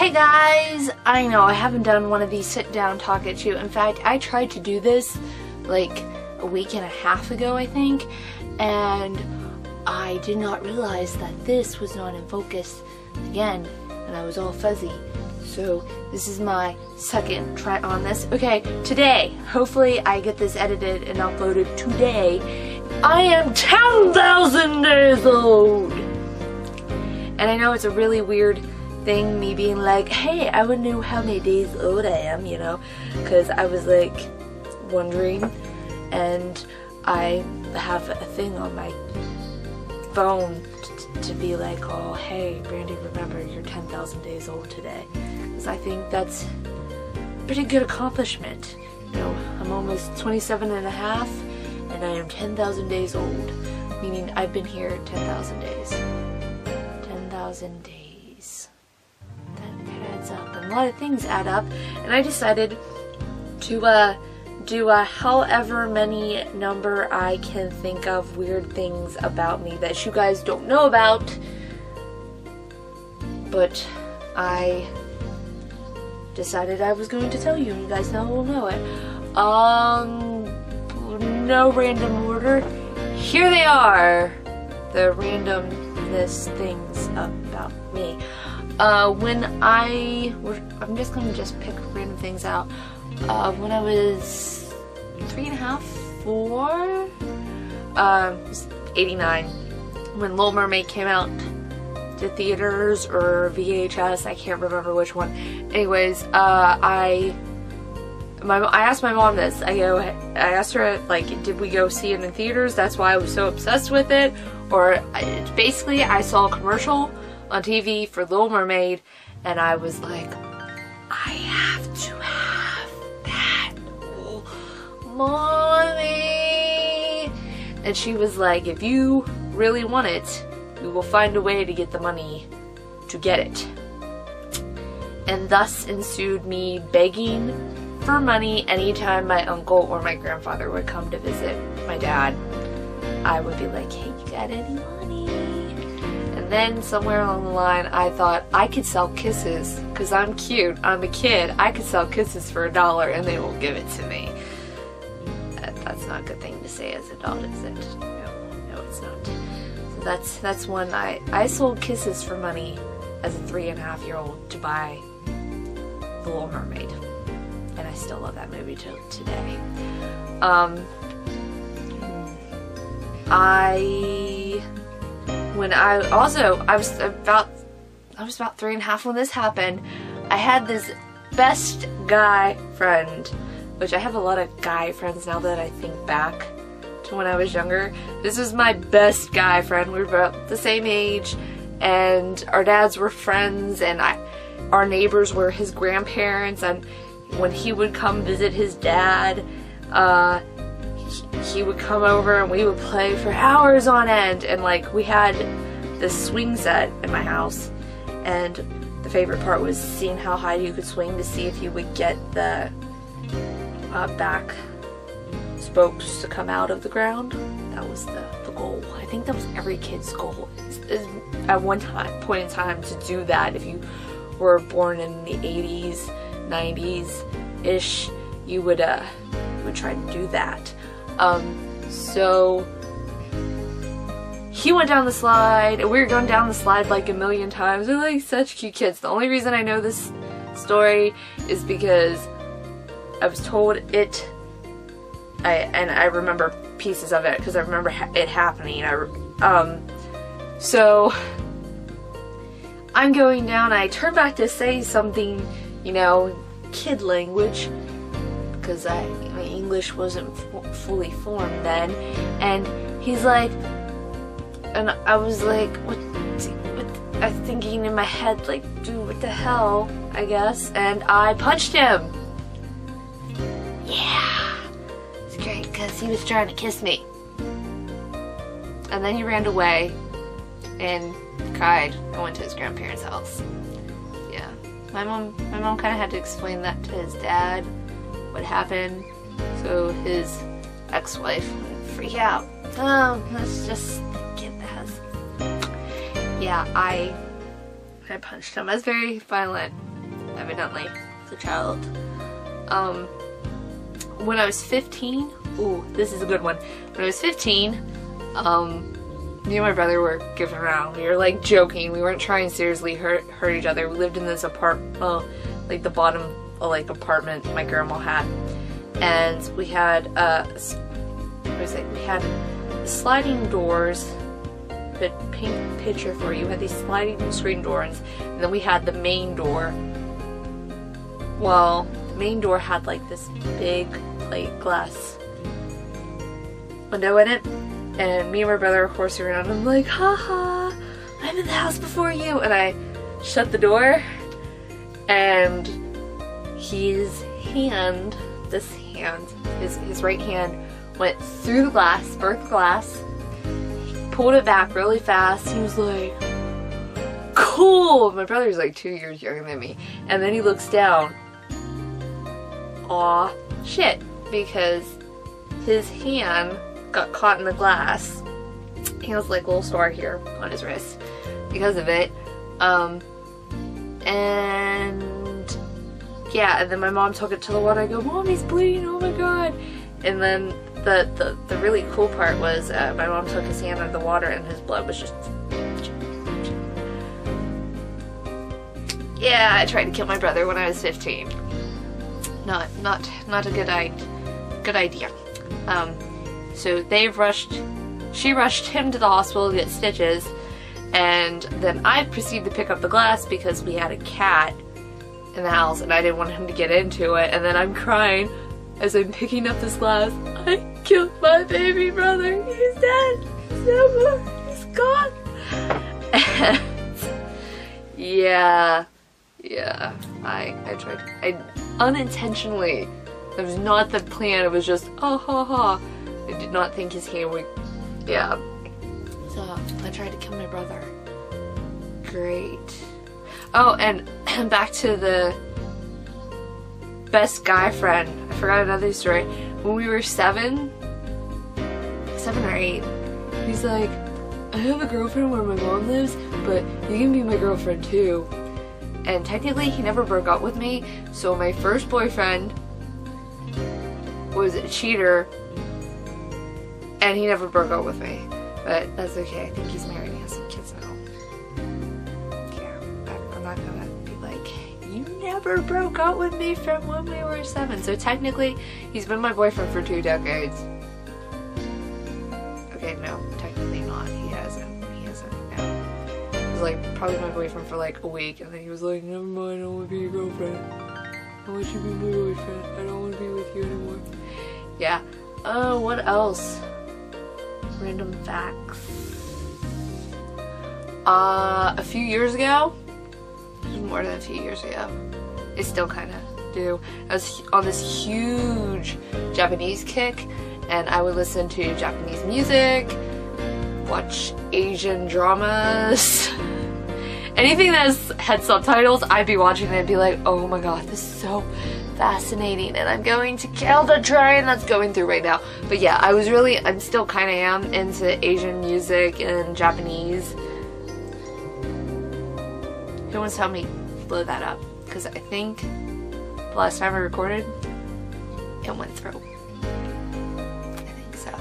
Hey guys! I know I haven't done one of these sit down talk at you. In fact, I tried to do this like a week and a half ago, I think, and I did not realize that this was not in focus again, and I was all fuzzy. So this is my second try on this. Okay, today, hopefully I get this edited and uploaded today. I am 10,000 days old! And I know it's a really weird thing, me being like, hey, I would know how many days old I am, you know, because I was like wondering, and I have a thing on my phone to be like, oh, hey, Brandy, remember, you're 10,000 days old today, because I think that's a pretty good accomplishment. You know, I'm almost 27 and a half, and I am 10,000 days old, meaning I've been here 10,000 days. 10,000 days. That adds up, and a lot of things add up, and I decided to do a however many number I can think of weird things about me that you guys don't know about, but I decided I was going to tell you, and you guys now will know it. No random order. Here they are, the randomness things about me. I'm just gonna pick random things out. When I was 3.5, 4, it was 89, when Little Mermaid came out to theaters or VHS, I can't remember which one. Anyways, I asked my mom this. I asked her, like, did we go see it in theaters? That's why I was so obsessed with it. Or basically, I saw a commercial on TV for Little Mermaid, and I was like, I have to have that, Mommy. And she was like, if you really want it, we will find a way to get the money to get it. And thus ensued me begging for money anytime my uncle or my grandfather would come to visit my dad. I would be like, hey, you got any money? And then somewhere along the line, I thought I could sell kisses, because I'm cute, I'm a kid, I could sell kisses for $1 and they will give it to me. That's not a good thing to say as an adult, is it? No, it's not. So that's one. I sold kisses for money as a 3.5-year-old to buy The Little Mermaid. And I still love that movie till today. I was about 3.5 when this happened. I had this best guy friend, which I have a lot of guy friends now that I think back to when I was younger. This was my best guy friend. We were about the same age, and our dads were friends, and our neighbors were his grandparents, and when he would come visit his dad, he would come over and we would play for hours on end, and like we had this swing set in my house, and the favorite part was seeing how high you could swing to see if you would get the back spokes to come out of the ground. That was the goal. I think that was every kid's goal at one point in time to do that. If you were born in the 80s, 90s-ish, you would try to do that. So he went down the slide, and we were going down the slide like a million times. We're like such cute kids. The only reason I know this story is because I was told it, and I remember pieces of it because I remember it happening. So I'm going down, and I turn back to say something, you know, kid language, because my English wasn't fully formed then, and he's like, and I was like, what I was thinking in my head, like, dude, what the hell, I guess, and I punched him. Yeah, it's great, because he was trying to kiss me, and then he ran away, and cried, and went to his grandparents' house. Yeah, my mom kind of had to explain that to his dad, what happened, so his ex-wife wouldn't freak out. Oh, that's just the kid that has. Yeah, I punched him. I was very violent evidently, as a child. When I was 15, ooh, this is a good one. When I was 15, me and my brother were goofing around. We were like joking. We weren't trying to seriously hurt each other. We lived in this like the bottom like apartment my grandma had, and we had we had sliding doors. The pink picture for you. We had these sliding screen doors, and then we had the main door. Well, the main door had like this big plate glass window in it, and me and my brother were horsing around, and I'm like, haha, I'm in the house before you, and I shut the door, and his right hand went through the glass, broke the glass, pulled it back really fast. He was like, cool. My brother's like 2 years younger than me, and then he looks down. Aw, shit, because his hand got caught in the glass. He has like a little scar here on his wrist because of it. And yeah, and then my mom took it to the water. I go, Mom, he's bleeding, oh my god. And then the really cool part was my mom took his hand out of the water and his blood was just... Yeah, I tried to kill my brother when I was 15. Not a good idea. So she rushed him to the hospital to get stitches, and then I proceeded to pick up the glass because we had a cat in the house and I didn't want him to get into it, and then I'm crying as I'm picking up this glass. I killed my baby brother. He's dead. He's no more. He's gone. And yeah, I tried. I unintentionally. It was not the plan. It was just, oh ha ha. I did not think his hand would. Yeah. So I tried to kill my brother. Great. Oh, and back to the best guy friend. I forgot another story. When we were 7 or 8, he's like, I have a girlfriend where my mom lives, but you can be my girlfriend too. And technically he never broke up with me, so my first boyfriend was a cheater and he never broke up with me. But that's okay. I think he's married and has some kids now. Yeah, I'm not gonna be like, you never broke up with me from when we were 7. So technically, he's been my boyfriend for 2 decades. Okay, no, technically not. He hasn't, no. He was like, probably my boyfriend for like a week, and then he was like, never mind, I don't want to be your girlfriend. I want you to be my boyfriend. I don't want to be with you anymore. Yeah. What else? Random facts. A few years ago, more than a few years ago, I still kind of do. I was on this huge Japanese kick, and I would listen to Japanese music, watch Asian dramas, anything that had subtitles, I'd be watching it and be like, oh my god, this is so fascinating, and I'm going to kill the train that's going through right now. But yeah, I'm still kind of am into Asian music and Japanese. Who wants to help me blow that up? Because I think the last time I recorded, it went through. I think so. I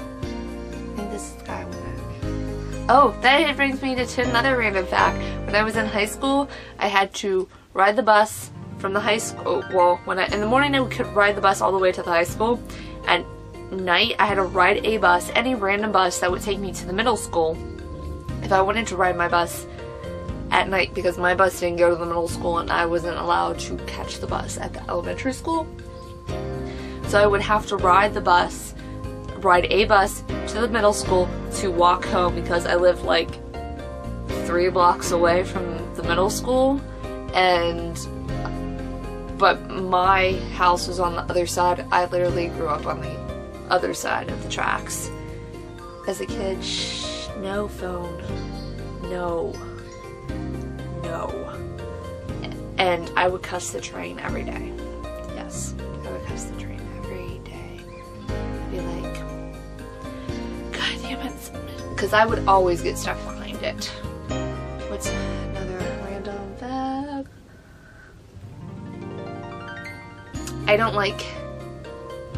think this is the guy I want to... Oh, that brings me to another random fact. When I was in high school, I had to ride the bus from the high school. Well, in the morning I could ride the bus all the way to the high school. At night, I had to ride a bus, any random bus that would take me to the middle school, if I wanted to ride my bus at night, because my bus didn't go to the middle school and I wasn't allowed to catch the bus at the elementary school. So I would have to ride a bus to the middle school to walk home, because I lived like 3 blocks away from the middle school, but my house was on the other side. I literally grew up on the other side of the tracks. As a kid, shh, no phone. No. And I would cuss the train every day. Yes, I would cuss the train every day. I'd be like, God damn it. Because I would always get stuck behind it. What's another random fact? I don't like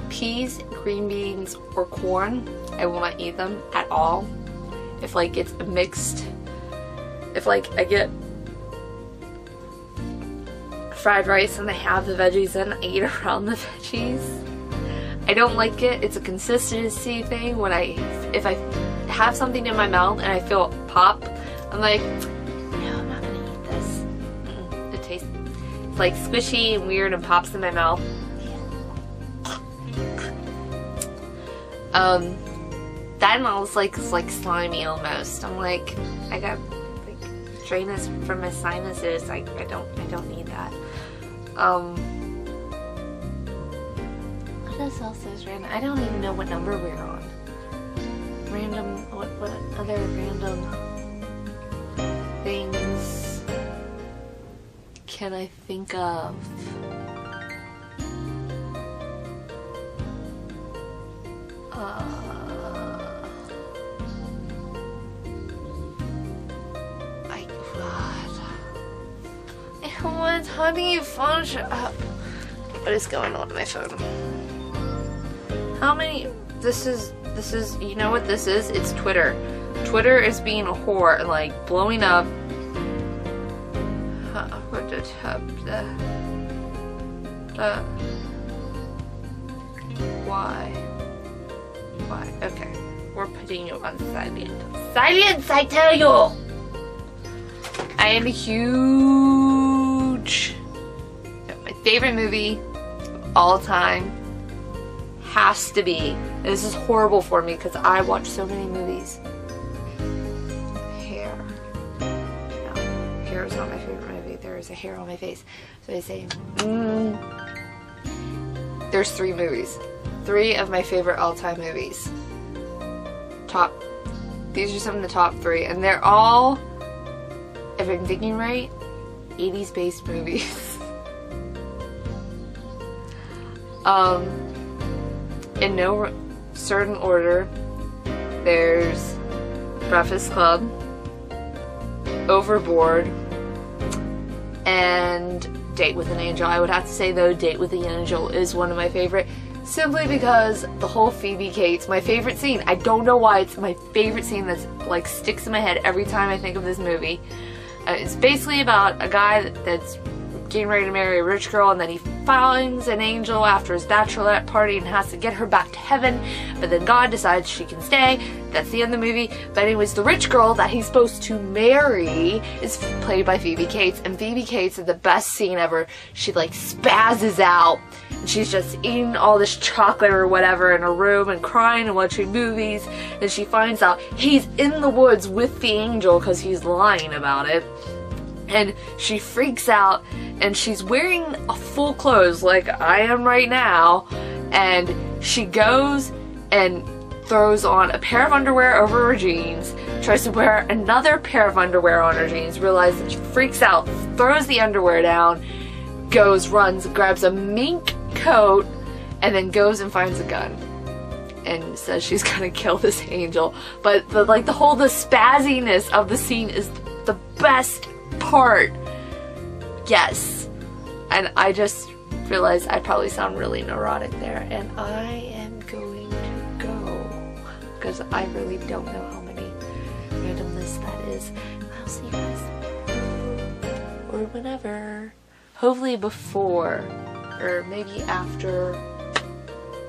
peas, green beans, or corn. I will not eat them at all. If like it's mixed, if like I get fried rice and they have the veggies in, I eat around the veggies. I don't like it. It's a consistency thing. When if I have something in my mouth and I feel it pop, I'm like, no, I'm not gonna eat this. It tastes like squishy and weird and pops in my mouth. That and all is like slimy almost. I'm like, I got like dryness from my sinuses. I don't need that. What else is random? I don't even know what number we're on. Random, what other random things can I think of? What? Honey, phone, shut up. What is going on with my phone? How many? This is, you know what this is? It's Twitter. Twitter is being a whore and like blowing up. Why? Okay. We're putting you on silent. Silence, I tell you! I am a huge... My favorite movie of all time has to be... This is horrible for me because I watch so many movies. Hair. No, hair is not my favorite movie. There is a hair on my face. So I say, there's 3 movies. 3 of my favorite all-time movies. These are some of the top 3, and they're all, if I'm thinking right, 80s based movies. In no certain order, there's Breakfast Club, Overboard, and Date with an Angel. I would have to say though, Date with an Angel is one of my favorite, simply because the whole Phoebe Cates, my favorite scene. I don't know why, it's my favorite scene that's like sticks in my head every time I think of this movie. It's basically about a guy that's getting ready to marry a rich girl, and then he finds an angel after his bachelorette party and has to get her back to heaven, but then God decides she can stay. That's the end of the movie. But anyways, the rich girl that he's supposed to marry is played by Phoebe Cates, and Phoebe Cates is the best scene ever. She like spazzes out and she's just eating all this chocolate or whatever in her room and crying and watching movies, and she finds out he's in the woods with the angel because he's lying about it. And she freaks out, and she's wearing a full clothes like I am right now, and she goes and throws on a pair of underwear over her jeans, tries to wear another pair of underwear on her jeans, realizes, she freaks out, throws the underwear down, goes, runs, grabs a mink coat, and then goes and finds a gun and says she's gonna kill this angel. But the spazziness of the scene is the best part. Yes. And I just realized I probably sound really neurotic there, and I am going to go because I really don't know how many randomness that is. I'll see you guys or whenever, hopefully before or maybe after,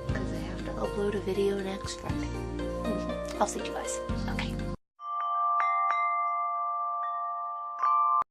because I have to upload a video next Friday. I'll see you guys. Okay.